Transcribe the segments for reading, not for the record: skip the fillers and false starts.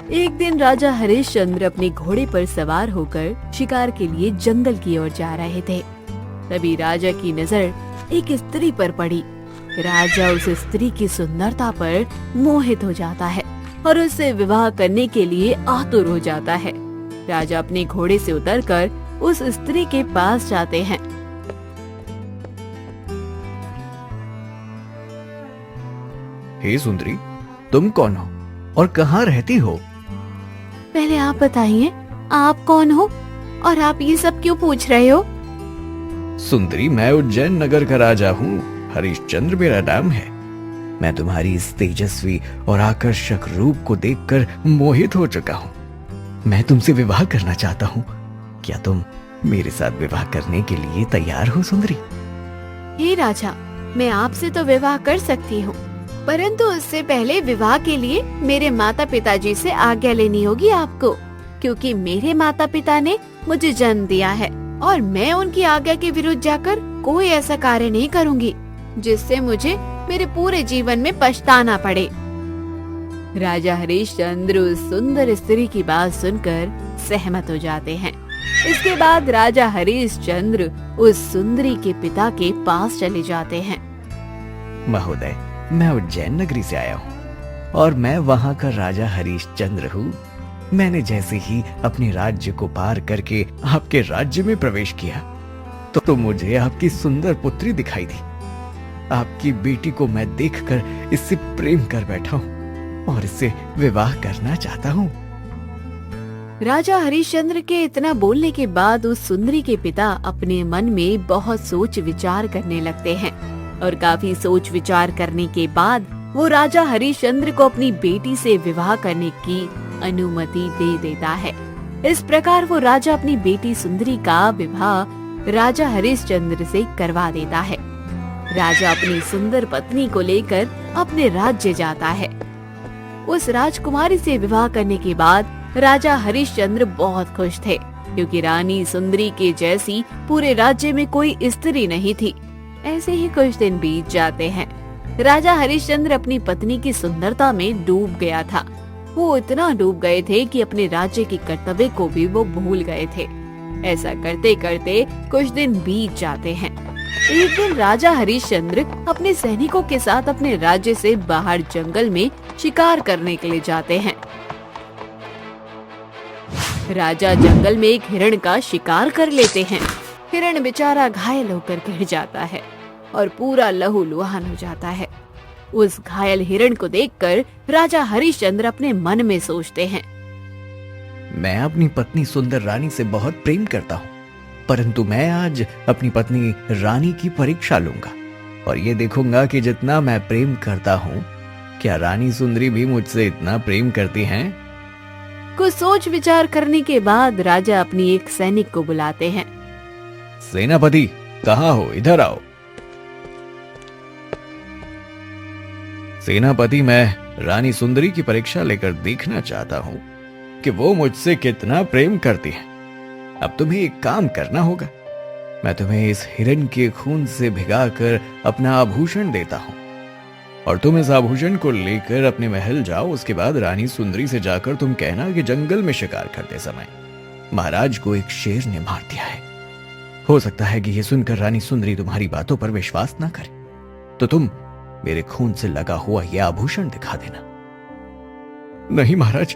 एक दिन राजा हरिश्चंद्र अपने घोड़े पर सवार होकर शिकार के लिए जंगल की ओर जा रहे थे। तभी राजा की नजर एक स्त्री पर पड़ी। राजा उस स्त्री की सुंदरता पर मोहित हो जाता है और उससे विवाह करने के लिए आतुर हो जाता है। राजा अपने घोड़े से उतरकर उस स्त्री के पास जाते हैं। हे सुंदरी, तुम कौन हो और कहाँ रहती हो? पहले आप बताइए, आप कौन हो और आप ये सब क्यों पूछ रहे हो? सुंदरी, मैं उज्जैन नगर का राजा हूँ। हरिश्चंद्र मेरा नाम है। मैं तुम्हारी इस तेजस्वी और आकर्षक रूप को देखकर मोहित हो चुका हूँ। मैं तुमसे विवाह करना चाहता हूँ। क्या तुम मेरे साथ विवाह करने के लिए तैयार हो सुंदरी? हे राजा, मैं आपसे तो विवाह कर सकती हूँ, परंतु उससे पहले विवाह के लिए मेरे माता पिताजी से आज्ञा लेनी होगी आपको, क्योंकि मेरे माता पिता ने मुझे जन्म दिया है और मैं उनकी आज्ञा के विरुद्ध जाकर कोई ऐसा कार्य नहीं करूँगी जिससे मुझे मेरे पूरे जीवन में पछताना पड़े। राजा हरिश्चंद्र उस सुंदर स्त्री की बात सुनकर सहमत हो जाते हैं। इसके बाद राजा हरिश्चंद्र उस सुंदरी के पिता के पास चले जाते हैं। महोदय, मैं उज्जैन नगरी से आया हूँ और मैं वहाँ का राजा हरिश्चंद्र हूँ। मैंने जैसे ही अपने राज्य को पार करके आपके राज्य में प्रवेश किया तो मुझे आपकी सुंदर पुत्री दिखाई दी। आपकी बेटी को मैं देखकर इससे प्रेम कर बैठा हूँ और इससे विवाह करना चाहता हूँ। राजा हरिश्चंद्र के इतना बोलने के बाद उस सुंदरी के पिता अपने मन में बहुत सोच विचार करने लगते हैं और काफी सोच विचार करने के बाद वो राजा हरिश्चंद्र को अपनी बेटी से विवाह करने की अनुमति दे देता है। इस प्रकार वो राजा अपनी बेटी सुंदरी का विवाह राजा हरिश्चंद्र से करवा देता है। राजा अपनी सुंदर पत्नी को लेकर अपने राज्य जाता है। उस राजकुमारी से विवाह करने के बाद राजा हरिश्चंद्र बहुत खुश थे, क्योंकि रानी सुंदरी के जैसी पूरे राज्य में कोई स्त्री नहीं थी। ऐसे ही कुछ दिन बीत जाते हैं। राजा हरिश्चंद्र अपनी पत्नी की सुंदरता में डूब गया था। वो इतना डूब गए थे कि अपने राज्य के कर्तव्य को भी वो भूल गए थे। ऐसा करते करते कुछ दिन बीत जाते हैं। एक दिन राजा हरिश्चंद्र अपने सैनिकों के साथ अपने राज्य से बाहर जंगल में शिकार करने के लिए जाते हैं। राजा जंगल में एक हिरण का शिकार कर लेते हैं। हिरण बेचारा घायल होकर गिर जाता है और पूरा लहूलुहान हो जाता है। उस घायल हिरण को देखकर राजा हरिश्चंद्र अपने मन में सोचते हैं, मैं अपनी पत्नी सुंदर रानी से बहुत प्रेम करता हूँ, परंतु मैं आज अपनी पत्नी रानी की परीक्षा लूंगा और ये देखूंगा कि जितना मैं प्रेम करता हूँ, क्या रानी सुंदरी भी मुझसे इतना प्रेम करती हैं? कुछ सोच विचार करने के बाद राजा अपनी एक सैनिक को बुलाते हैं। सेनापति, कहाँ हो? इधर आओ। सेनापति, मैं रानी सुंदरी की परीक्षा लेकर देखना चाहता हूँ कि वो मुझसे कितना प्रेम करती है। अब तुम्हें एक काम करना होगा। मैं तुम्हें इस हिरण के खून से भिगाकर अपना आभूषण देता हूँ और तुम इस आभूषण को लेकर अपने महल जाओ। उसके बाद रानी सुंदरी से जाकर तुम कहना कि जंगल में शिकार करते समय महाराज को एक शेर ने मार दिया है। हो सकता है कि यह सुनकर रानी सुंदरी तुम्हारी बातों पर विश्वास ना करे, तो तुम मेरे खून से लगा हुआ यह आभूषण दिखा देना। नहीं महाराज,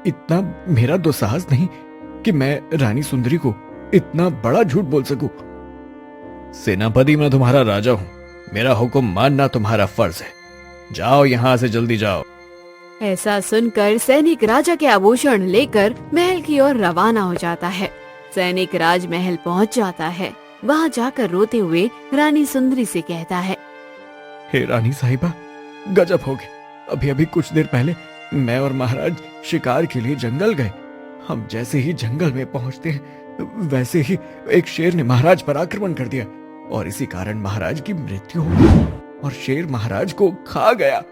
इतना मेरा दुस्साहस नहीं कि मैं रानी सुंदरी को इतना बड़ा झूठ बोल सकूं। सेनापति, मैं तुम्हारा राजा हूं। मेरा हुक्म मानना तुम्हारा फर्ज है। जाओ, यहां से जल्दी जाओ। ऐसा सुनकर सैनिक राजा के आभूषण लेकर महल की ओर रवाना हो जाता है। सैनिक राजमहल पहुंच जाता है। वहां जाकर रोते हुए रानी सुंदरी से कहता है, हे रानी साहिबा, गजब हो गया। अभी अभी कुछ देर पहले मैं और महाराज शिकार के लिए जंगल गए। हम जैसे ही जंगल में पहुंचते हैं वैसे ही एक शेर ने महाराज पर आक्रमण कर दिया और इसी कारण महाराज की मृत्यु हो गई और शेर महाराज को खा गया।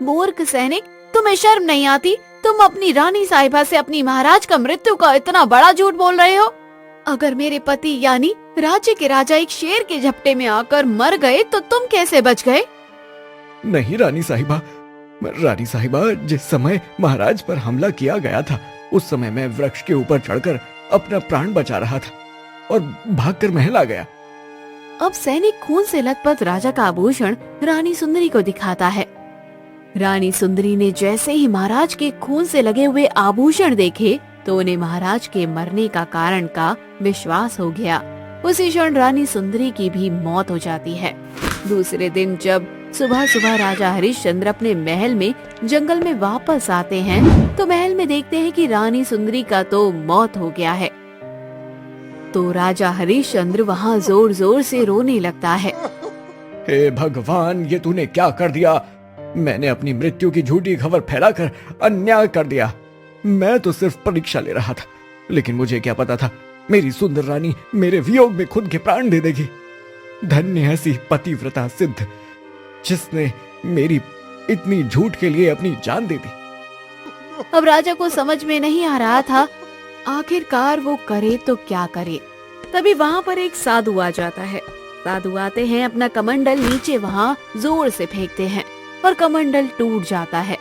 मूर्ख सैनिक, तुम्हें शर्म नहीं आती? तुम अपनी रानी साहिबा से अपनी महाराज का मृत्यु का इतना बड़ा झूठ बोल रहे हो। अगर मेरे पति यानी राज्य के राजा एक शेर के झपटे में आकर मर गए तो तुम कैसे बच गए? नहीं रानी साहिबा, रानी साहिबा, जिस समय महाराज पर हमला किया गया था उस समय मैं वृक्ष के ऊपर चढ़कर अपना प्राण बचा रहा था और भागकर महल आ गया। अब सैनिक खून से लथपथ राजा का आभूषण रानी सुंदरी को दिखाता है। रानी सुंदरी ने जैसे ही महाराज के खून से लगे हुए आभूषण देखे तो उन्हें महाराज के मरने का कारण का विश्वास हो गया। उसी क्षण रानी सुंदरी की भी मौत हो जाती है। दूसरे दिन जब सुबह सुबह राजा हरिश्चंद्र अपने महल में जंगल में वापस आते हैं तो महल में देखते हैं कि रानी सुंदरी का तो मौत हो गया है। तो राजा हरिश्चंद्र वहाँ जोर जोर से रोने लगता है। हे भगवान, ये तूने क्या कर दिया? मैंने अपनी मृत्यु की झूठी खबर फैलाकर अन्याय कर दिया। मैं तो सिर्फ परीक्षा ले रहा था, लेकिन मुझे क्या पता था मेरी सुंदर रानी मेरे वियोग में खुद के प्राण दे देगी। धन्य ऐसी पतिव्रता सिद्ध जिसने मेरी इतनी झूठ के लिए अपनी जान दे दी। अब राजा को समझ में नहीं आ रहा था आखिरकार वो करे तो क्या करे। तभी वहाँ पर एक साधु आ जाता है। साधु आते हैं, अपना कमंडल नीचे वहाँ जोर से फेंकते हैं और कमंडल टूट जाता है।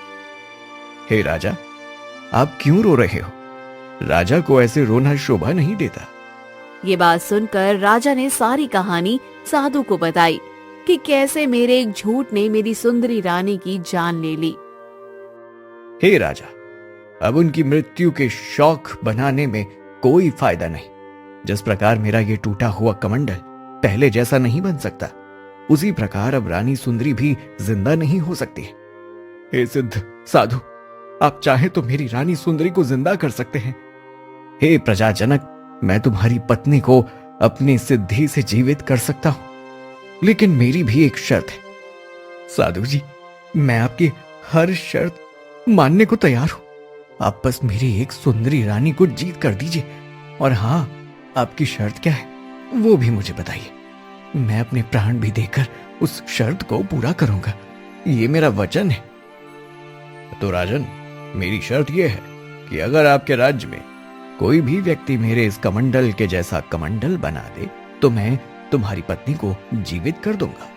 हे राजा, आप क्यों रो रहे हो? राजा को ऐसे रोना शोभा नहीं देता। ये बात सुनकर राजा ने सारी कहानी साधु को बताई कि कैसे मेरे एक झूठ ने मेरी सुंदरी रानी की जान ले ली। हे राजा, अब उनकी मृत्यु के शौक बनाने में कोई फायदा नहीं। जिस प्रकार मेरा ये टूटा हुआ कमंडल पहले जैसा नहीं बन सकता, उसी प्रकार अब रानी सुंदरी भी जिंदा नहीं हो सकती। हे सिद्ध साधु, आप चाहे तो मेरी रानी सुंदरी को जिंदा कर सकते हैं। हे प्रजाजनक, मैं तुम्हारी पत्नी को अपनी सिद्धि से जीवित कर सकता हूं, लेकिन मेरी भी एक शर्त है। साधु जी, मैं आपकी हर शर्त मानने को तैयार हूं। आप बस मेरी एक सुंदरी रानी को जीत कर दीजिए। और हाँ, आपकी शर्त क्या है वो भी मुझे बताइए। मैं अपने प्राण भी देकर उस शर्त को पूरा करूंगा, ये मेरा वचन है। तो राजन, मेरी शर्त यह है कि अगर आपके राज्य में कोई भी व्यक्ति मेरे इस कमंडल के जैसा कमंडल बना दे तो मैं तुम्हारी पत्नी को जीवित कर दूंगा।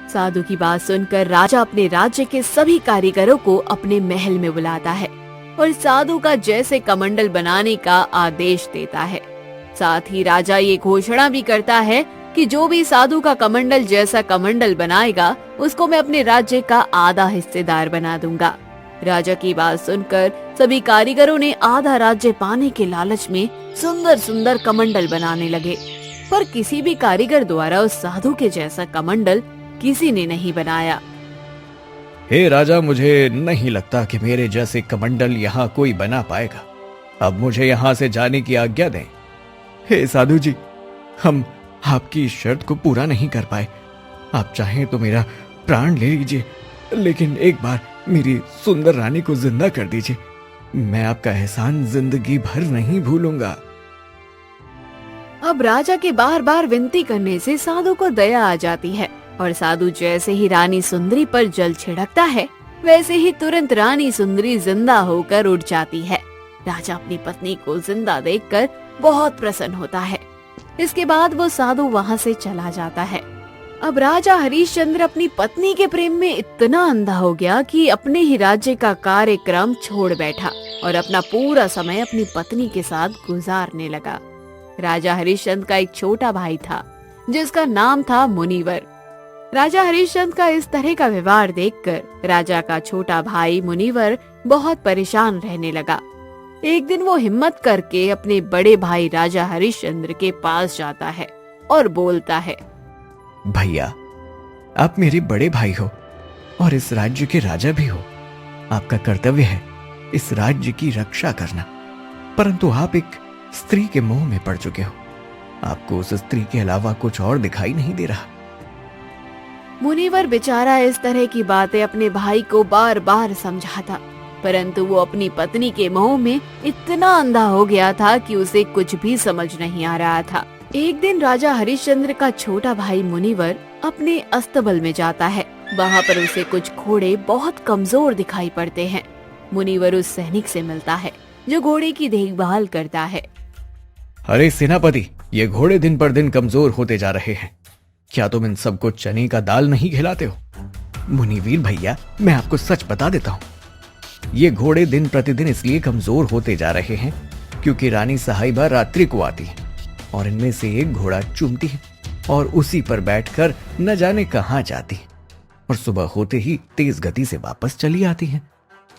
साधु की बात सुनकर राजा अपने राज्य के सभी कारीगरों को अपने महल में बुलाता है और साधु का जैसे कमंडल बनाने का आदेश देता है। साथ ही राजा ये घोषणा भी करता है कि जो भी साधु का कमंडल जैसा कमंडल बनाएगा उसको मैं अपने राज्य का आधा हिस्सेदार बना दूंगा। राजा की बात सुनकर सभी कारीगरों ने आधा राज्य पाने के लालच में सुंदर सुंदर कमंडल बनाने लगे, पर किसी भी कारीगर द्वारा उस साधु के जैसा कमंडल किसी ने नहीं बनाया। हे राजा, मुझे नहीं लगता कि मेरे जैसे कमंडल यहाँ कोई बना पाएगा। अब मुझे यहाँ से जाने की आज्ञा दें। हे साधु जी, हम आपकी इस शर्त को पूरा नहीं कर पाए। आप चाहें तो मेरा प्राण ले लीजिए, लेकिन एक बार मेरी सुंदर रानी को जिंदा कर दीजिए। मैं आपका एहसान जिंदगी भर नहीं भूलूंगा। अब राजा के बार बार विनती करने से साधु को दया आ जाती है और साधु जैसे ही रानी सुंदरी पर जल छिड़कता है वैसे ही तुरंत रानी सुंदरी जिंदा होकर उठ जाती है। राजा अपनी पत्नी को जिंदा देखकर बहुत प्रसन्न होता है। इसके बाद वो साधु वहाँ से चला जाता है। अब राजा हरिश्चंद्र अपनी पत्नी के प्रेम में इतना अंधा हो गया कि अपने ही राज्य का कार्यक्रम छोड़ बैठा और अपना पूरा समय अपनी पत्नी के साथ गुजारने लगा। राजा हरिश्चंद्र का एक छोटा भाई था जिसका नाम था मुनिवर। राजा हरिश्चंद्र का इस तरह का व्यवहार देखकर राजा का छोटा भाई मुनिवर बहुत परेशान रहने लगा। एक दिन वो हिम्मत करके अपने बड़े भाई राजा हरिश्चंद्र के पास जाता है और बोलता है, भैया, आप मेरे बड़े भाई हो और इस राज्य के राजा भी हो। आपका कर्तव्य है इस राज्य की रक्षा करना, परंतु आप एक स्त्री के मोह में पड़ चुके हो। आपको उस स्त्री के अलावा कुछ और दिखाई नहीं दे रहा। मुनिवर बेचारा इस तरह की बातें अपने भाई को बार बार समझाता, परंतु वो अपनी पत्नी के मोह में इतना अंधा हो गया था कि उसे कुछ भी समझ नहीं आ रहा था। एक दिन राजा हरिश्चंद्र का छोटा भाई मुनिवर अपने अस्तबल में जाता है। वहाँ पर उसे कुछ घोड़े बहुत कमजोर दिखाई पड़ते हैं। मुनिवर उस सैनिक से मिलता है जो घोड़े की देखभाल करता है। अरे सेनापति, ये घोड़े दिन पर दिन कमजोर होते जा रहे हैं। क्या तुम इन सबको चने का दाल नहीं खिलाते हो? मुनिवीर भैया, मैं आपको सच बता देता हूँ, ये घोड़े दिन प्रतिदिन इसलिए कमजोर होते जा रहे हैं क्योंकि रानी साहिबा रात्रि को आती है और इनमें से एक घोड़ा चूमती है और उसी पर बैठकर न जाने कहां जाती है और सुबह होते ही तेज गति से वापस चली आती है।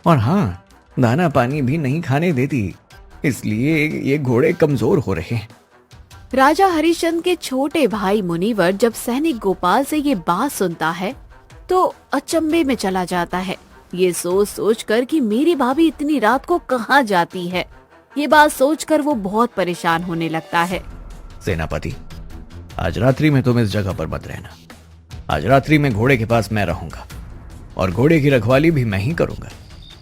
और हाँ, दाना पानी भी नहीं खाने देती, इसलिए ये घोड़े कमजोर हो रहे हैं। राजा हरिश्चंद्र के छोटे भाई मुनिवर जब सैनिक गोपाल से ये बात सुनता है तो अचंभे में चला जाता है। ये सोच सोच कर कि मेरी भाभी इतनी रात को कहाँ जाती है, ये बात सोचकर वो बहुत परेशान होने लगता है। सेनापति, आज रात्रि में तुम इस जगह पर मत रहना। आज रात्रि में घोड़े के पास मैं रहूंगा और घोड़े की रखवाली भी मैं ही करूंगा।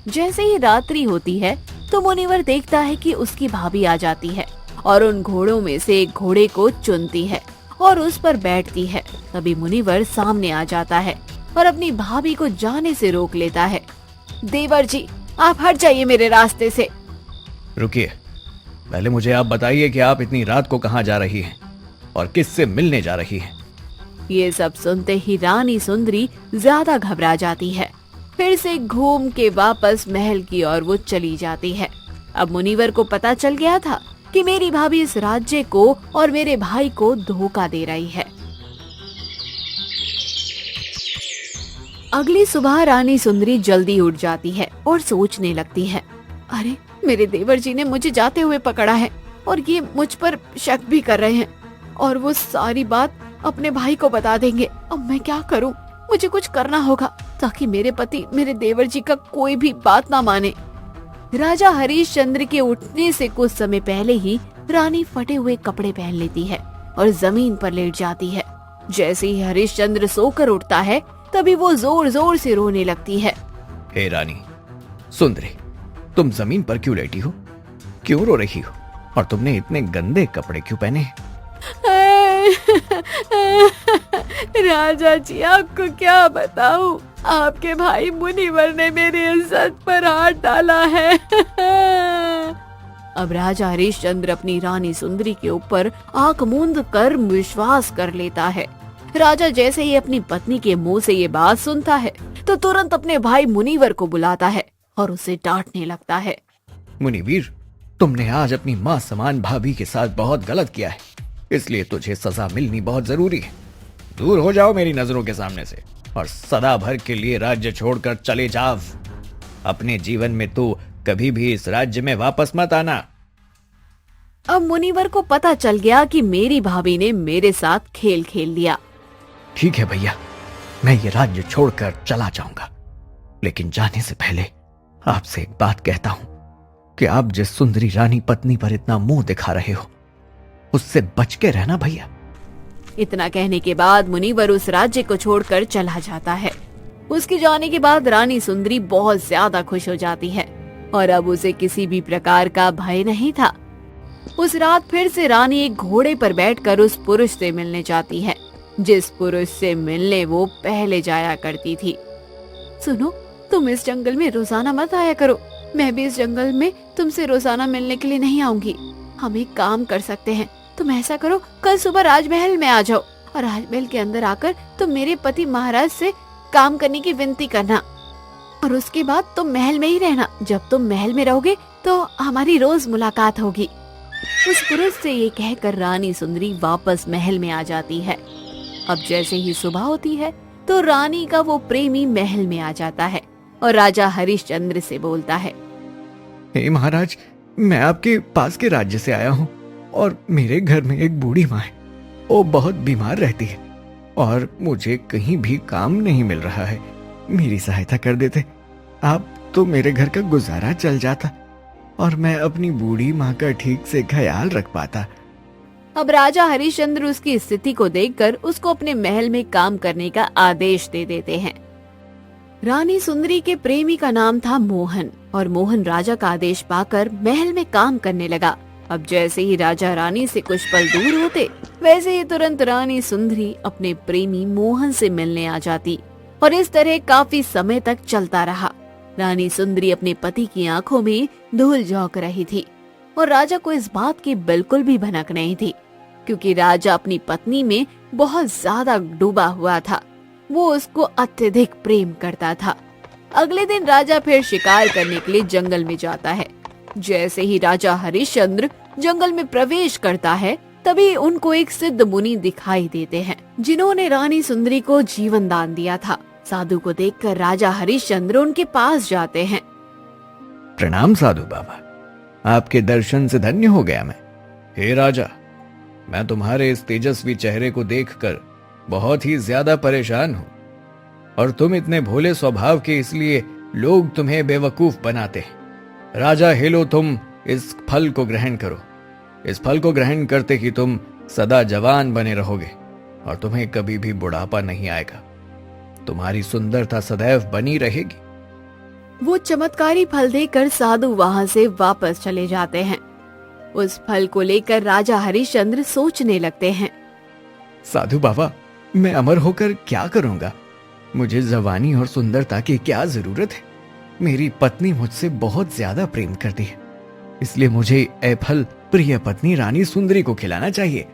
जैसे ही रात्रि होती है तो मुनिवर देखता है कि उसकी भाभी आ जाती है और उन घोड़ों में से एक घोड़े को चुनती है और उस पर बैठती है। तभी मुनिवर सामने आ जाता है और अपनी भाभी को जाने से रोक लेता है। देवर जी, आप हट जाइए मेरे रास्ते से। रुकिए, पहले मुझे आप बताइए कि आप इतनी रात को कहाँ जा रही हैं और किससे मिलने जा रही हैं? ये सब सुनते ही रानी सुंदरी ज्यादा घबरा जाती है। फिर से घूम के वापस महल की ओर वो चली जाती है। अब मुनिवर को पता चल गया था कि मेरी भाभी इस राज्य को और मेरे भाई को धोखा दे रही है। अगली सुबह रानी सुंदरी जल्दी उठ जाती है और सोचने लगती है, अरे मेरे देवर जी ने मुझे जाते हुए पकड़ा है और ये मुझ पर शक भी कर रहे हैं और वो सारी बात अपने भाई को बता देंगे। अब मैं क्या करूं? मुझे कुछ करना होगा ताकि मेरे पति मेरे देवर जी का कोई भी बात ना माने। राजा हरिश्चंद्र के उठने से कुछ समय पहले ही रानी फटे हुए कपड़े पहन लेती है और जमीन पर लेट जाती है। जैसे ही हरिश्चंद्र सोकर उठता है तभी वो जोर जोर से रोने लगती है। हे रानी सुंदरी, तुम जमीन पर क्यों लेटी हो? क्यों रो रही हो? और तुमने इतने गंदे कपड़े क्यों पहने हैं? राजा जी, आपको क्या बताऊं, आपके भाई मुनिवर ने मेरी इज्जत पर हाथ डाला है। अब राजा हरिश्चंद्र अपनी रानी सुंदरी के ऊपर आंख मूंद कर विश्वास कर लेता है। राजा जैसे ही अपनी पत्नी के मुंह से ये बात सुनता है तो तुरंत अपने भाई मुनिवर को बुलाता है और उसे डांटने लगता है। मुनिवीर, तुमने आज अपनी माँ समान भाभी के साथ बहुत गलत किया है, इसलिए तुझे सजा मिलनी बहुत जरूरी है। दूर हो जाओ मेरी नजरों के सामने से और सदा भर के लिए राज्य छोड़कर चले जाओ। अपने जीवन में तो कभी भी इस राज्य में वापस मत आना। अब मुनिवर को पता चल गया कि मेरी भाभी ने मेरे साथ खेल खेल लिया। ठीक है भैया, मैं ये राज्य छोड़कर चला जाऊंगा, लेकिन जाने से पहले आपसे एक बात कहता हूं कि आप जिस सुंदरी रानी पत्नी पर इतना मुंह दिखा रहे हो, उससे बच के रहना भैया। इतना कहने के बाद मुनिवर उस राज्य को छोड़कर चला जाता है। उसके जाने के बाद रानी सुंदरी बहुत ज्यादा खुश हो जाती है और अब उसे किसी भी प्रकार का भय नहीं था। उस रात फिर से रानी एक घोड़े पर बैठकर उस पुरुष से मिलने जाती है जिस पुरुष से मिलने वो पहले जाया करती थी। सुनो, तुम इस जंगल में रोजाना मत आया करो। मैं भी इस जंगल में तुमसे रोजाना मिलने के लिए नहीं आऊंगी। हम एक काम कर सकते हैं, तुम ऐसा करो, कल सुबह राजमहल में आ जाओ और राजमहल के अंदर आकर तुम मेरे पति महाराज से काम करने की विनती करना और उसके बाद तुम महल में ही रहना। जब तुम महल में रहोगे तो हमारी रोज मुलाकात होगी। उस पुरुष से ये कहकर रानी सुंदरी वापस महल में आ जाती है। अब जैसे ही सुबह होती है तो रानी का वो प्रेमी महल में आ जाता है और राजा हरिश्चंद्र से बोलता है, हे महाराज, मैं आपके पास के राज्य से आया हूँ और मेरे घर में एक बूढ़ी माँ है। वो बहुत बीमार रहती है और मुझे कहीं भी काम नहीं मिल रहा है। मेरी सहायता कर देते आप तो मेरे घर का गुजारा चल जाता और मैं अपनी बूढ़ी माँ का ठीक से ख्याल रख पाता। अब राजा हरिश्चंद्र उसकी स्थिति को देखकर उसको अपने महल में काम करने का आदेश दे देते हैं। रानी सुंदरी के प्रेमी का नाम था मोहन और मोहन राजा का आदेश पाकर महल में काम करने लगा। अब जैसे ही राजा रानी से कुछ पल दूर होते वैसे ही तुरंत रानी सुंदरी अपने प्रेमी मोहन से मिलने आ जाती और इस तरह काफी समय तक चलता रहा। रानी सुंदरी अपने पति की आंखों में धूल झोंक रही थी और राजा को इस बात की बिल्कुल भी भनक नहीं थी क्योंकि राजा अपनी पत्नी में बहुत ज्यादा डूबा हुआ था। वो उसको अत्यधिक प्रेम करता था। अगले दिन राजा फिर शिकार करने के लिए जंगल में जाता है। जैसे ही राजा हरिश्चंद्र जंगल में प्रवेश करता है, तभी उनको एक सिद्ध मुनि दिखाई देते हैं, जिन्होंने रानी सुंदरी को जीवन दान दिया था। साधु को देखकर राजा हरिश्चंद्र उनके पास जाते हैं। प्रणाम साधु बाबा, आपके दर्शन से धन्य हो गया मैं। हे राजा, मैं तुम्हारे इस तेजस्वी चेहरे को देखकर बहुत ही ज्यादा परेशान हूं, और तुम इतने भोले स्वभाव के, इसलिए लोग तुम्हें बेवकूफ बनाते हैं। राजा हेलो, तुम इस फल को ग्रहण करो। इस फल को ग्रहण करते ही तुम सदा जवान बने रहोगे और तुम्हें कभी भी बुढ़ापा नहीं आएगा। तुम्हारी सुंदरता सदैव बनी रहेगी। वो चमत्कारी फल देकर साधु वहाँ से वापस चले जाते हैं। उस फल को लेकर राजा हरिश्चंद्र सोचने लगते हैं। साधु बाबा, मैं अमर होकर क्या करूंगा? मुझे जवानी और सुंदरता की क्या जरूरत है? मेरी पत्नी मुझसे बहुत ज्यादा प्रेम करती है, इसलिए मुझे ये फल प्रिय पत्नी रानी सुंदरी को खिलाना चाहिए।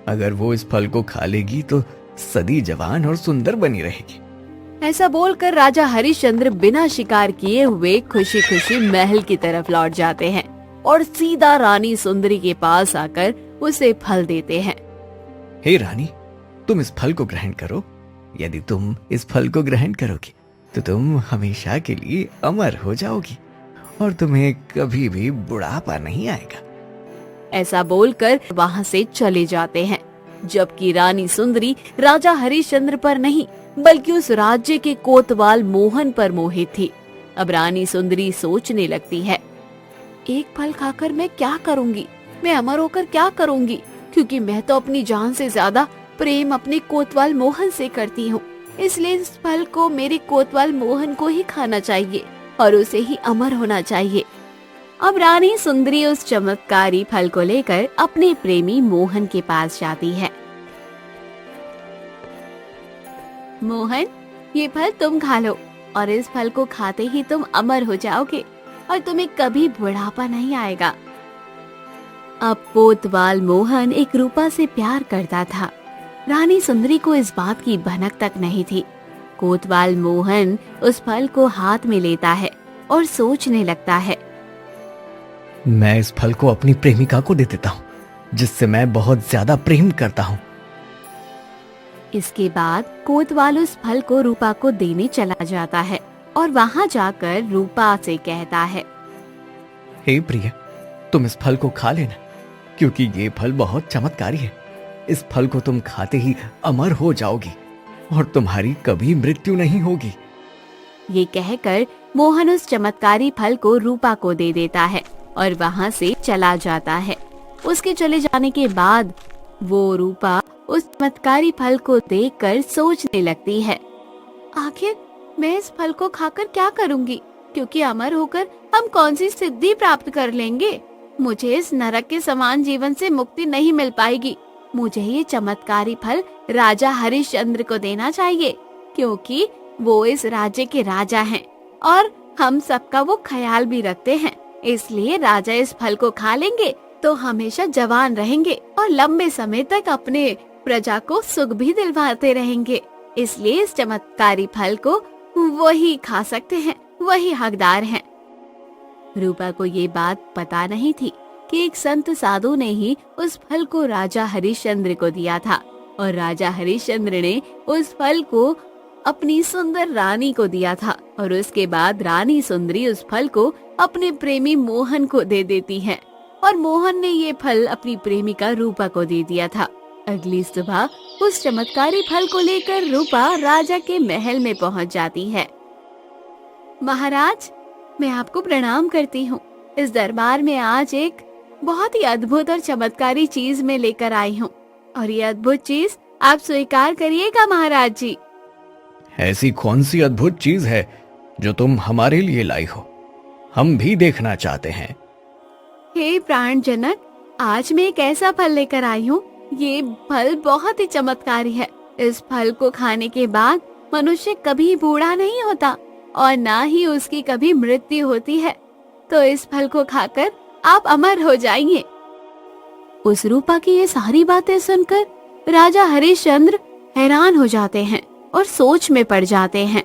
अगर वो इस फल को खा लेगी तो सदी जवान और सुंदर बनी रहेगी। ऐसा बोलकर राजा हरिश्चंद्र बिना शिकार किए हुए खुशी खुशी महल की तरफ लौट जाते हैं और सीधा रानी सुंदरी के पास आकर उसे फल देते हैं। हे रानी, तुम इस फल को ग्रहण करो। यदि तुम इस फल को ग्रहण करोगी तो तुम हमेशा के लिए अमर हो जाओगी और तुम्हें कभी भी बुढ़ापा नहीं आएगा। ऐसा बोलकर वहाँ से चले जाते हैं, जबकि रानी सुंदरी राजा हरिश्चंद्र पर नहीं बल्कि उस राज्य के कोतवाल मोहन पर मोहित थी। अब रानी सुंदरी सोचने लगती है, एक फल खाकर मैं क्या करूंगी? मैं अमर होकर क्या करूंगी? क्योंकि मैं तो अपनी जान से ज्यादा प्रेम अपने कोतवाल मोहन से करती हूँ। इसलिए इस फल को मेरे कोतवाल मोहन को ही खाना चाहिए और उसे ही अमर होना चाहिए। अब रानी सुंदरी उस चमत्कारी फल को लेकर अपने प्रेमी मोहन के पास जाती है। मोहन, ये फल तुम खा लो और इस फल को खाते ही तुम अमर हो जाओगे और तुम्हें कभी बुढ़ापा नहीं आएगा। अब कोतवाल मोहन एक रूपा से प्यार करता था। रानी सुंदरी को इस बात की भनक तक नहीं थी। कोतवाल मोहन उस फल को हाथ में लेता है और सोचने लगता है, मैं इस फल को अपनी प्रेमिका को दे देता हूँ, जिससे मैं बहुत ज्यादा प्रेम करता हूँ। इसके बाद कोतवाल उस फल को रूपा को देने चला जाता है और वहाँ जाकर रूपा से कहता है, हे प्रिय, तुम इस फल को खा लेना, क्योंकि ये फल बहुत चमत्कारी है। इस फल को तुम खाते ही अमर हो जाओगी और तुम्हारी कभी मृत्यु नहीं होगी। ये कहकर मोहन उस चमत्कारी फल को रूपा को दे देता है और वहाँ से चला जाता है। उसके चले जाने के बाद वो रूपा उस चमत्कारी फल को देखकर सोचने लगती है, आखिर मैं इस फल को खाकर क्या करूंगी? क्योंकि अमर होकर हम कौन सी सिद्धि प्राप्त कर लेंगे? मुझे इस नरक के समान जीवन से मुक्ति नहीं मिल पाएगी। मुझे ये चमत्कारी फल राजा हरिश्चंद्र को देना चाहिए, क्योंकि वो इस राज्य के राजा हैं और हम सबका वो ख्याल भी रखते हैं। इसलिए राजा इस फल को खा लेंगे तो हमेशा जवान रहेंगे और लंबे समय तक अपने प्रजा को सुख भी दिलवाते रहेंगे। इसलिए इस चमत्कारी फल को वही खा सकते हैं, वही हकदार हैं। रूपा को ये बात पता नहीं थी कि एक संत साधु ने ही उस फल को राजा हरिश्चंद्र को दिया था और राजा हरिश्चंद्र ने उस फल को अपनी सुंदर रानी को दिया था और उसके बाद रानी सुंदरी उस फल को अपने प्रेमी मोहन को दे देती है और मोहन ने ये फल अपनी प्रेमिका रूपा को दे दिया था। अगली सुबह उस चमत्कारी फल को लेकर रूपा राजा के महल में पहुंच जाती है। महाराज, मैं आपको प्रणाम करती हूँ। इस दरबार में आज एक बहुत ही अद्भुत और चमत्कारी चीज मैं लेकर आई हूँ और ये अद्भुत चीज आप स्वीकार करिएगा महाराज जी। ऐसी कौन सी अद्भुत चीज है जो तुम हमारे लिए लाई हो? हम भी देखना चाहते हैं। हे प्राण जनक, आज मैं एक ऐसा फल लेकर आई हूँ। ये फल बहुत ही चमत्कारी है। इस फल को खाने के बाद मनुष्य कभी बूढ़ा नहीं होता और ना ही उसकी कभी मृत्यु होती है। तो इस फल को खाकर आप अमर हो जाएंगे। उस रूपा की ये सारी बातें सुनकर राजा हरिश्चंद्र हैरान हो जाते हैं और सोच में पड़ जाते हैं।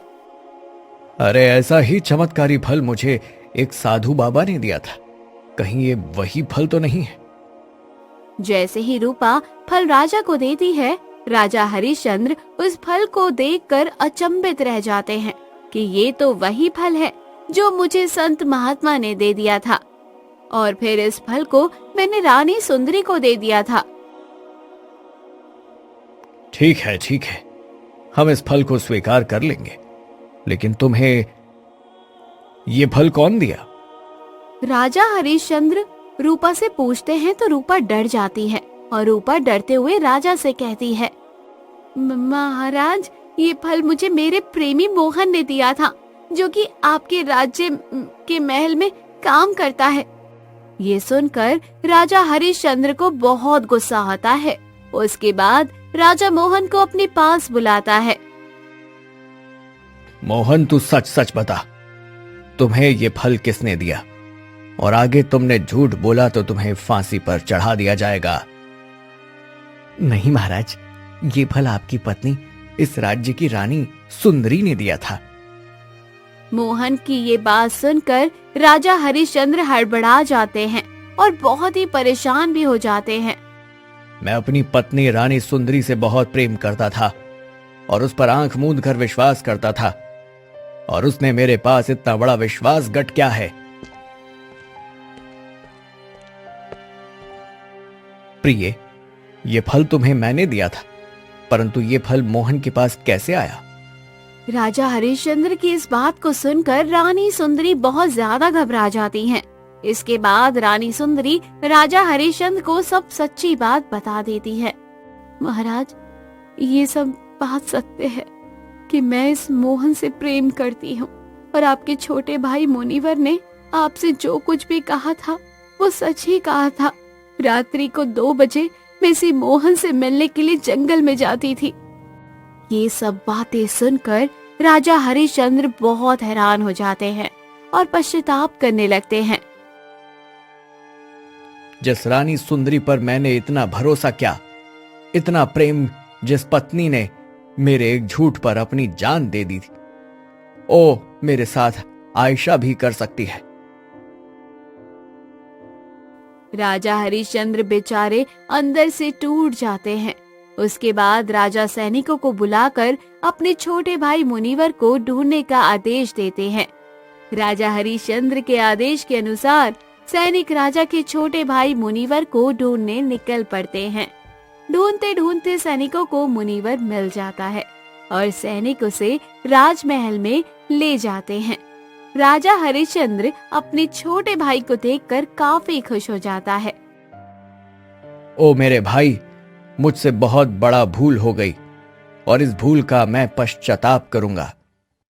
अरे ऐसा ही चमत्कारी फल मुझे एक साधु बाबा ने दिया था, कहीं ये वही फल तो नहीं है? जैसे ही रूपा फल राजा को देती है, राजा हरिश्चंद्र उस फल को देखकर अचंभित रह जाते हैं कि ये तो वही फल है जो मुझे संत महात्मा ने दे दिया था, और फिर इस फल को मैंने रानी सुंदरी को दे दिया था। ठीक है, हम इस फल को स्वीकार कर लेंगे, लेकिन तुम्हें ये फल कौन दिया? राजा हरिश्चंद्र रूपा से पूछते हैं तो रूपा डर जाती है और रूपा डरते हुए राजा से कहती है, महाराज, ये फल मुझे मेरे प्रेमी मोहन ने दिया था, जो कि आपके राज्य के महल में काम करता है। ये सुनकर राजा हरिश्चंद्र को बहुत गुस्सा आता है। उसके बाद राजा मोहन को अपने पास बुलाता है। मोहन, तू सच सच बता, तुम्हें ये फल किसने दिया? और आगे तुमने झूठ बोला तो तुम्हें फांसी पर चढ़ा दिया जाएगा। नहीं महाराज, ये फल आपकी पत्नी, इस राज्य की रानी सुंदरी ने दिया था। मोहन की ये बात सुनकर राजा हरिश्चंद्र हड़बड़ा जाते हैं और बहुत ही परेशान भी हो जाते हैं। मैं अपनी पत्नी रानी सुंदरी से बहुत प्रेम करता था और उस पर आंख मूंद कर विश्वास करता था, और उसने मेरे पास इतना बड़ा विश्वासघात क्या है? प्रिय, ये फल तुम्हें मैंने दिया था, परंतु ये फल मोहन के पास कैसे आया? राजा हरिश्चंद्र की इस बात को सुनकर रानी सुंदरी बहुत ज्यादा घबरा जाती हैं। इसके बाद रानी सुंदरी राजा हरिश्चंद्र को सब सच्ची बात बता देती है। महाराज, ये सब बात सत्य है कि मैं इस मोहन से प्रेम करती हूँ, और आपके छोटे भाई मुनिवर ने आपसे जो कुछ भी कहा था वो सच ही कहा था। रात्रि को 2 बजे मैं इसी मोहन से मिलने के लिए जंगल में जाती थी। ये सब बातें सुनकर राजा हरिश्चंद्र बहुत हैरान हो जाते हैं और पश्चाताप करने लगते हैं। जिस रानी सुंदरी पर मैंने इतना भरोसा किया, इतना प्रेम, जिस पत्नी ने मेरे एक झूठ पर अपनी जान दे दी थी, ओ मेरे साथ आयशा भी कर सकती है। राजा हरिश्चंद्र बेचारे अंदर से टूट जाते हैं। उसके बाद राजा सैनिकों को बुलाकर अपने छोटे भाई मुनिवर को ढूंढने का आदेश देते हैं। राजा हरिश्चंद्र के आदेश के अनुसार सैनिक राजा के छोटे भाई मुनिवर को ढूंढने निकल पड़ते हैं। ढूंढते ढूंढते सैनिकों को मुनिवर मिल जाता है और सैनिक उसे राजमहल में ले जाते हैं। राजा हरिश्चंद्र अपने छोटे भाई को देखकर काफी खुश हो जाता है। ओ मेरे भाई, मुझसे बहुत बड़ा भूल हो गई और इस भूल का मैं पश्चाताप करूंगा।